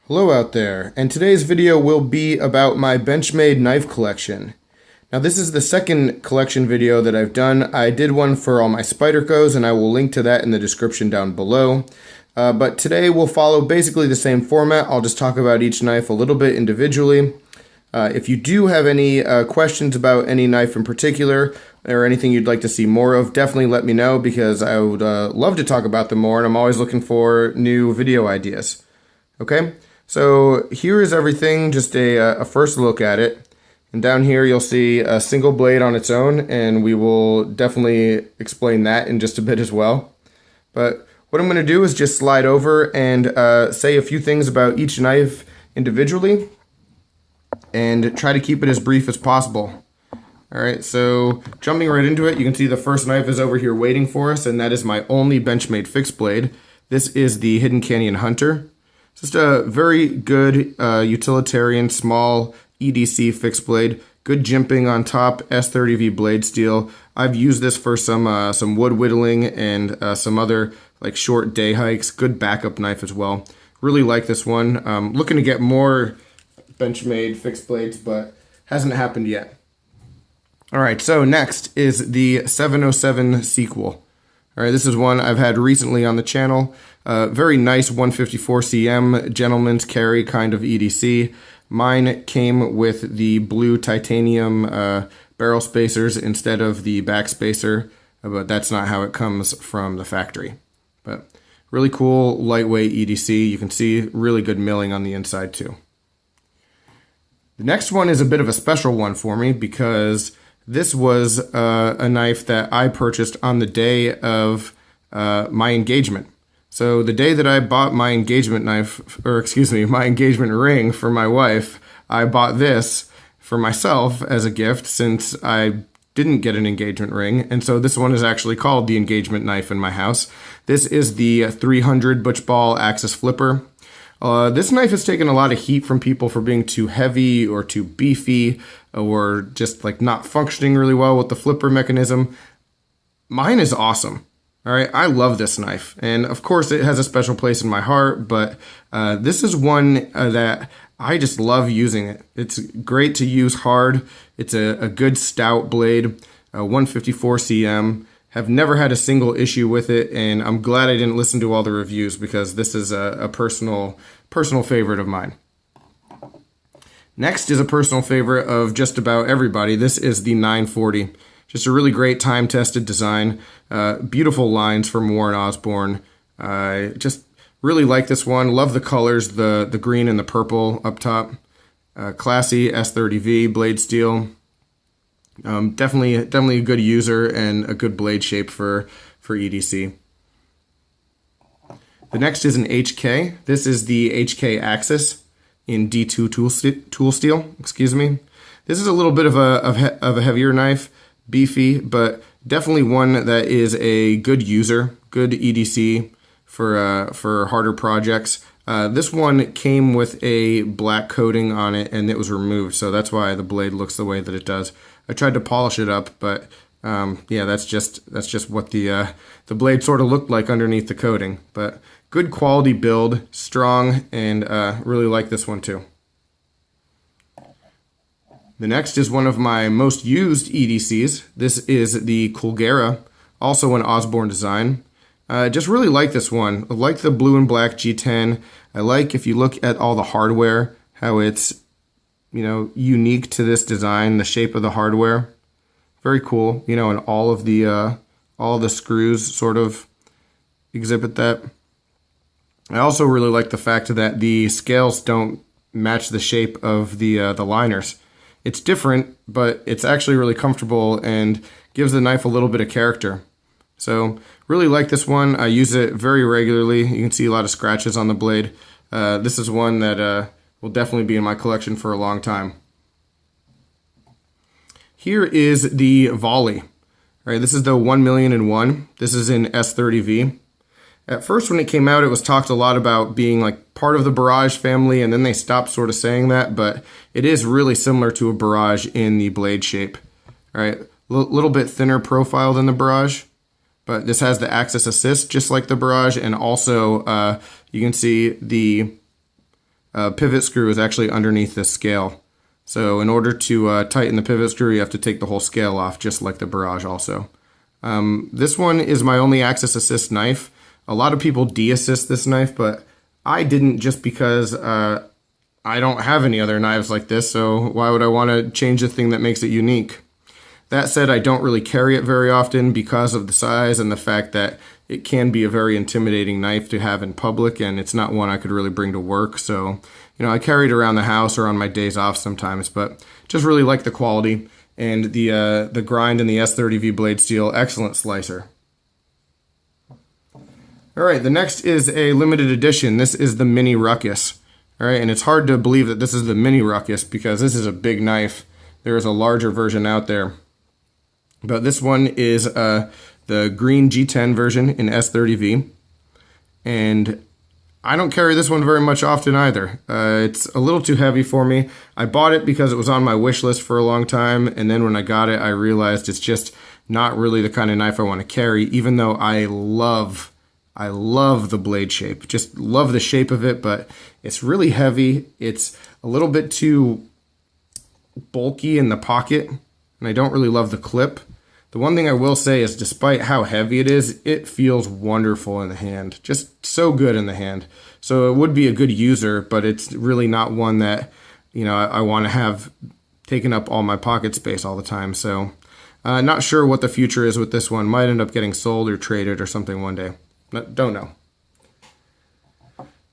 Hello out there, and today's video will be about my Benchmade knife collection. Now this is the second collection video that I've done. I did one for all my Spydercos, and I will link to that in the description down below. But today we'll follow basically the same format. I'll just talk about each knife a little bit individually. If you do have any questions about any knife in particular, or anything you'd like to see more of, definitely let me know, because I would love to talk about them more, and I'm always looking for new video ideas. Okay? So here is everything, just a first look at it. And down here you'll see a single blade on its own, and we will definitely explain that in just a bit as well. But what I'm going to do is just slide over and say a few things about each knife individually, and try to keep it as brief as possible. Alright, so jumping right into it, you can see the first knife is over here waiting for us, and that is my only Benchmade fixed blade. This is the Hidden Canyon Hunter. Just a very good utilitarian small EDC fixed blade. Good jimping on top, S30V blade steel. I've used this for some wood whittling and some other like short day hikes. Good backup knife as well. Really like this one. Looking to get more Benchmade fixed blades, but hasn't happened yet. Alright, so next is the 707 sequel. Alright, this is one I've had recently on the channel. Very nice 154 cm gentleman's carry kind of EDC. Mine came with the blue titanium barrel spacers instead of the back spacer, but that's not how it comes from the factory. But really cool, lightweight EDC. You can see really good milling on the inside too. The next one is a bit of a special one for me, because this was a knife that I purchased on the day of my engagement. So the day that I bought my engagement knife, or excuse me, my engagement ring for my wife, I bought this for myself as a gift since I didn't get an engagement ring. And so this one is actually called the engagement knife in my house. This is the 300 Butch Ball Axis Flipper. This knife has taken a lot of heat from people for being too heavy or too beefy, or just like not functioning really well with the flipper mechanism. Mine is awesome. All right, I love this knife, and of course it has a special place in my heart, but this is one that I just love using it. It's great to use hard. It's a good stout blade, 154 cm. Have never had a single issue with it, and I'm glad I didn't listen to all the reviews, because this is a personal favorite of mine. Next is a personal favorite of just about everybody. This is the 940. Just a really great time-tested design. Beautiful lines from Warren Osborne. Just really like this one. Love the colors, the green and the purple up top. Classy S30V blade steel. Definitely a good user and a good blade shape for EDC. The next is an HK. This is the HK Axis in D2 tool steel. Excuse me. This is a little bit of a heavier knife, beefy, but definitely one that is a good user, good EDC for harder projects. This one came with a black coating on it, and it was removed, so that's why the blade looks the way that it does. I tried to polish it up, but yeah, that's just what the blade sort of looked like underneath the coating. But good quality build, strong, and really like this one too. The next is one of my most used EDCs. This is the Guerra, also an Osborne design. Just really like this one. I like the blue and black G10. I like, if you look at all the hardware, how it's, you know, unique to this design, the shape of the hardware. Very cool, you know, and all the screws sort of exhibit that. I also really like the fact that the scales don't match the shape of the liners. It's different, but it's actually really comfortable and gives the knife a little bit of character. So really like this one. I use it very regularly. You can see a lot of scratches on the blade. This is one that will definitely be in my collection for a long time. Here is the Vaal. All right, this is the 1,000,001. This is in S30V. At first when it came out, it was talked a lot about being like part of the Barrage family, and then they stopped sort of saying that, but it is really similar to a Barrage in the blade shape. All right, little bit thinner profile than the Barrage, but this has the Axis Assist just like the Barrage, and also you can see the pivot screw is actually underneath the scale. So in order to tighten the pivot screw, you have to take the whole scale off, just like the Barrage also. This one is my only axis assist knife. A lot of people de-assist this knife, but I didn't, just because I don't have any other knives like this, so why would I want to change the thing that makes it unique? That said, I don't really carry it very often because of the size and the fact that it can be a very intimidating knife to have in public, and it's not one I could really bring to work. So, I carry it around the house or on my days off sometimes, but just really like the quality and the grind in the S30V blade steel. Excellent slicer. All right, the next is a limited edition. This is the Mini Ruckus. All right, and it's hard to believe that this is the Mini Ruckus because this is a big knife. There is a larger version out there. But this one is the green G10 version in S30V. And I don't carry this one very much often either. It's a little too heavy for me. I bought it because it was on my wish list for a long time. And then when I got it, I realized it's just not really the kind of knife I want to carry, even though I love the blade shape. Just love the shape of it, but it's really heavy. It's a little bit too bulky in the pocket, and I don't really love the clip. The one thing I will say is, despite how heavy it is, it feels wonderful in the hand. Just so good in the hand. So it would be a good user, but it's really not one that, I want to have taken up all my pocket space all the time. So not sure what the future is with this one. Might end up getting sold or traded or something one day. Don't know.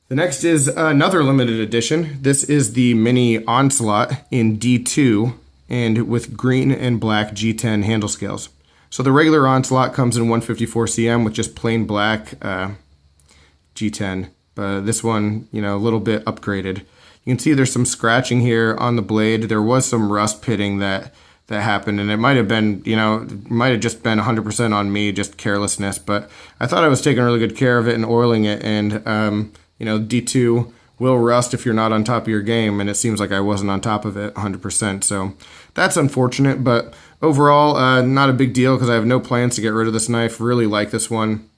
The next is another limited edition. This is the Mini Onslaught in D2 and with green and black G10 handle scales. So the regular Onslaught comes in 154 cm with just plain black G10. But this one, a little bit upgraded. You can see there's some scratching here on the blade. There was some rust pitting that happened, and it might have been, it might have just been 100% on me, just carelessness, but I thought I was taking really good care of it and oiling it, and, D2 will rust if you're not on top of your game, and it seems like I wasn't on top of it 100%, so that's unfortunate, but overall, not a big deal because I have no plans to get rid of this knife. Really like this one.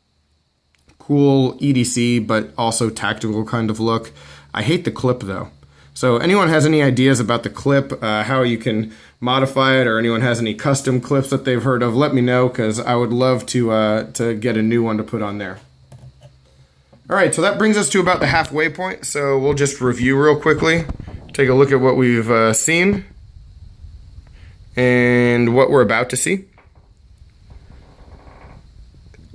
Cool EDC, but also tactical kind of look. I hate the clip, though. So anyone has any ideas about the clip, how you can modify it, or anyone has any custom clips that they've heard of, let me know, because I would love to get a new one to put on there. All right, so that brings us to about the halfway point. So we'll just review real quickly, take a look at what we've seen and what we're about to see.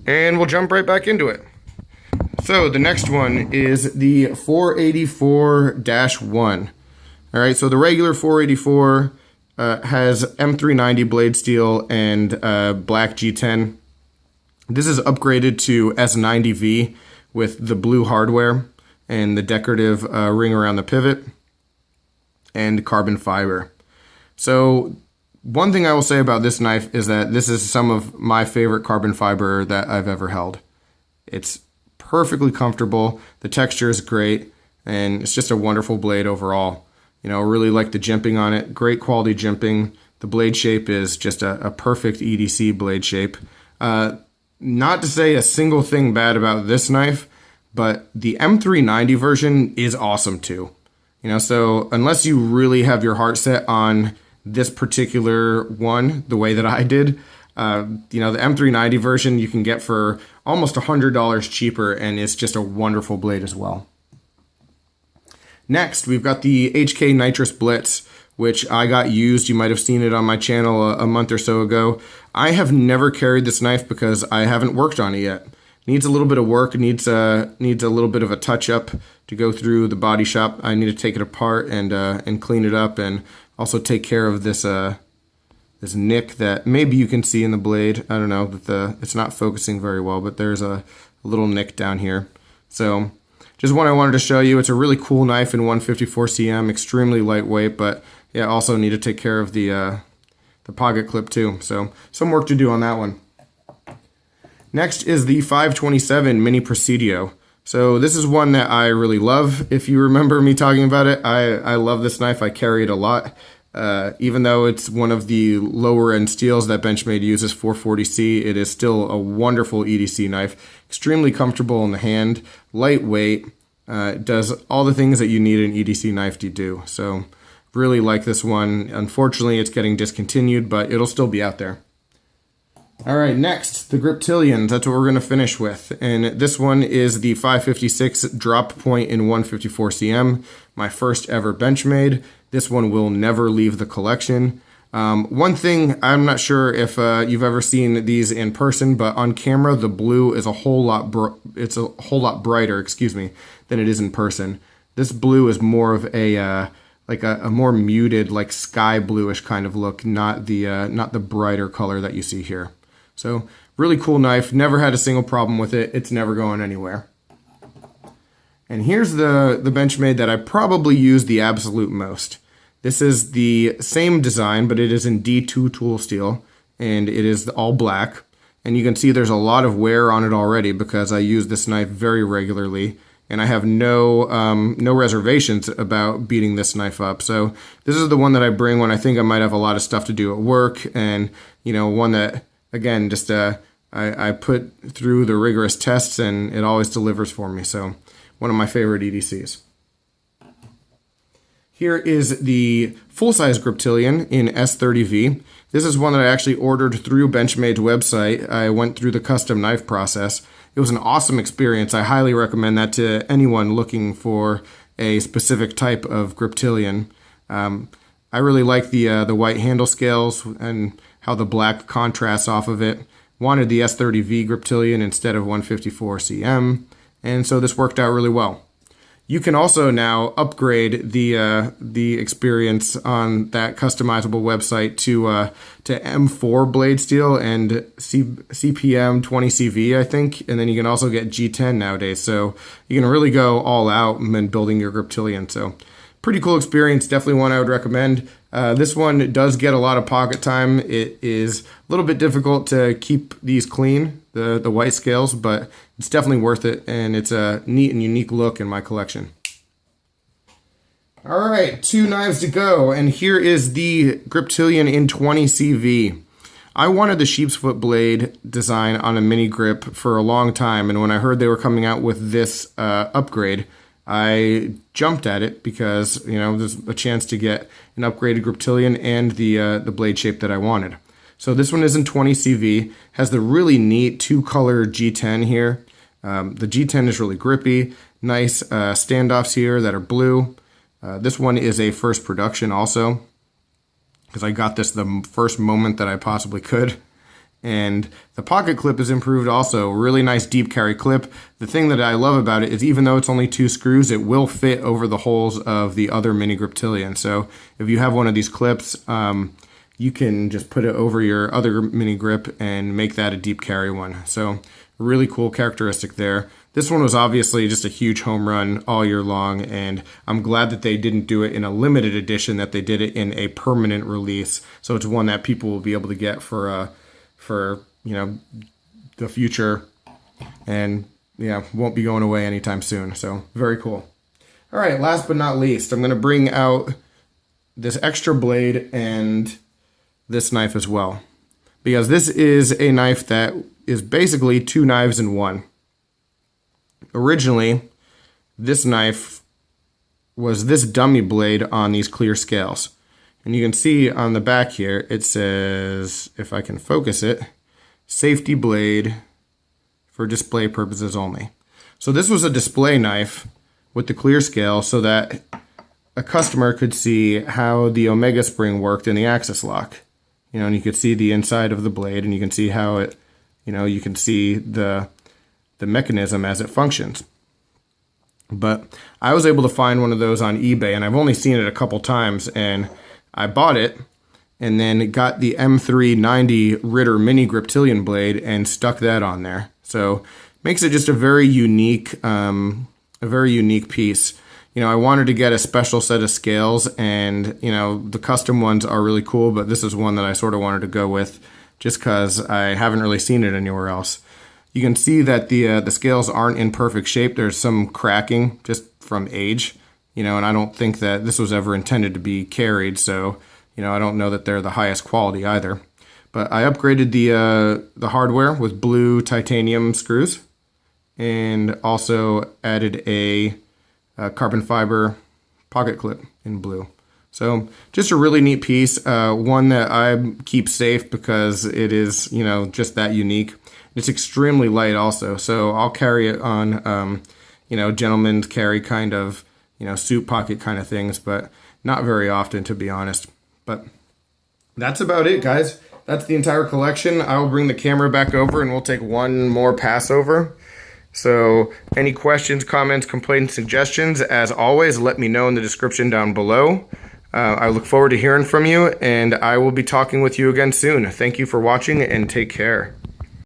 And we'll jump right back into it. So the next one is the 484-1. All right, so the regular 484 has M390 blade steel and black G10. This is upgraded to S90V with the blue hardware and the decorative ring around the pivot and carbon fiber. So one thing I will say about this knife is that this is some of my favorite carbon fiber that I've ever held. It's perfectly comfortable, the texture is great, and it's just a wonderful blade overall. Really like the jimping on it, great quality jimping. The blade shape is just a perfect EDC blade shape. Not to say a single thing bad about this knife, but the M390 version is awesome too. So unless you really have your heart set on this particular one, the way that I did, the M390 version you can get for almost $100 cheaper, and it's just a wonderful blade as well. Next, we've got the HK Nitro Blitz, which I got used. You might have seen it on my channel a month or so ago. I have never carried this knife because I haven't worked on it yet. Needs a little bit of work, needs a little bit of a touch-up to go through the body shop. I need to take it apart and clean it up, and also take care of this this nick that maybe you can see in the blade. I don't know, that it's not focusing very well, but there's a little nick down here. So just one I wanted to show you. It's a really cool knife in 154 cm, extremely lightweight, but yeah, also need to take care of the pocket clip too. So some work to do on that one. Next is the 527 Mini Presidio. So this is one that I really love. If you remember me talking about it, I love this knife. I carry it a lot. Even though it's one of the lower end steels that Benchmade uses, 440C, it is still a wonderful EDC knife. Extremely comfortable in the hand, lightweight, It does all the things that you need an EDC knife to do. So really like this one. Unfortunately, it's getting discontinued, but it'll still be out there. All right, next, the grip Tilians. That's what we're going to finish with. And this one is the 556 drop point in 154 cm, my first ever Benchmade. This one will never leave the collection. One thing, I'm not sure if you've ever seen these in person, but on camera, the blue is a whole lot brighter, excuse me, than it is in person. This blue is more of a like a more muted, like sky bluish kind of look, not the brighter color that you see here. So really cool knife. Never had a single problem with it. It's never going anywhere. And here's the Benchmade that I probably use the absolute most. This is the same design, but it is in D2 tool steel, and it is all black. And you can see there's a lot of wear on it already because I use this knife very regularly, and I have no reservations about beating this knife up. So this is the one that I bring when I think I might have a lot of stuff to do at work, and one that, again, just I put through the rigorous tests, and it always delivers for me. So one of my favorite EDCs. Here is the full-size grip Tilian in S30V. This is one that I actually ordered through Benchmade's website. I went through the custom knife process. It was an awesome experience. I highly recommend that to anyone looking for a specific type of grip Tilian. I really like the white handle scales and how the black contrasts off of it. Wanted the S30V grip Tilian instead of 154 cm, and so this worked out really well. You can also now upgrade the experience on that customizable website to M4 blade steel and CPM 20CV, I think, and then you can also get G10 nowadays. So you can really go all out when building your grip Tilian. So pretty cool experience. Definitely one I would recommend. This one does get a lot of pocket time. It is a little bit difficult to keep these clean, the white scales, but it's definitely worth it, and it's a neat and unique look in my collection. All right, 2 knives to go, and here is the grip Tilian in 20CV. I wanted the sheep's foot blade design on a mini grip for a long time, and when I heard they were coming out with this upgrade, I jumped at it because, there's a chance to get an upgraded grip Tilian and the blade shape that I wanted. So this one is in 20CV, has the really neat 2-color G10 here. The G10 is really grippy, nice standoffs here that are blue. This one is a first production also, because I got this the first moment that I possibly could. And the pocket clip is improved also. Really nice deep carry clip. The thing that I love about it is even though it's only 2 screws, it will fit over the holes of the other mini grip Tilian. So if you have one of these clips, you can just put it over your other mini grip and make that a deep carry one. So really cool characteristic there. This one was obviously just a huge home run all year long, and I'm glad that they didn't do it in a limited edition, that they did it in a permanent release. So it's one that people will be able to get for the future, and won't be going away anytime soon. So very cool. All right, last but not least, I'm going to bring out this extra blade and this knife as well, because this is a knife that is basically 2 knives in one. Originally, this knife was this dummy blade on these clear scales. And you can see on the back here, it says, if I can focus it, safety blade for display purposes only. So this was a display knife with the clear scale so that a customer could see how the Omega spring worked in the axis lock. And you could see the inside of the blade, and you can see how it, you can see the mechanism as it functions. But I was able to find one of those on eBay, and I've only seen it a couple times, and I bought it and then got the M390 Ritter mini grip Tilian blade and stuck that on there. So makes it just a very unique piece. I wanted to get a special set of scales, and the custom ones are really cool, but this is one that I sort of wanted to go with just because I haven't really seen it anywhere else. You can see that the scales aren't in perfect shape. There's some cracking just from age, and I don't think that this was ever intended to be carried, so I don't know that they're the highest quality either. But I upgraded the hardware with blue titanium screws, and also added a carbon fiber pocket clip in blue. So just a really neat piece, one that I keep safe because it is, you know, just that unique. It's extremely light also, so I'll carry it on, you know, gentleman's carry kind of, you know, suit pocket kind of things, but not very often, to be honest. But that's about it, guys. That's the entire collection. I'll bring the camera back over and we'll take one more pass over. So any questions, comments, complaints, suggestions, as always, let me know in the description down below. I look forward to hearing from you, and I will be talking with you again soon. Thank you for watching, and take care.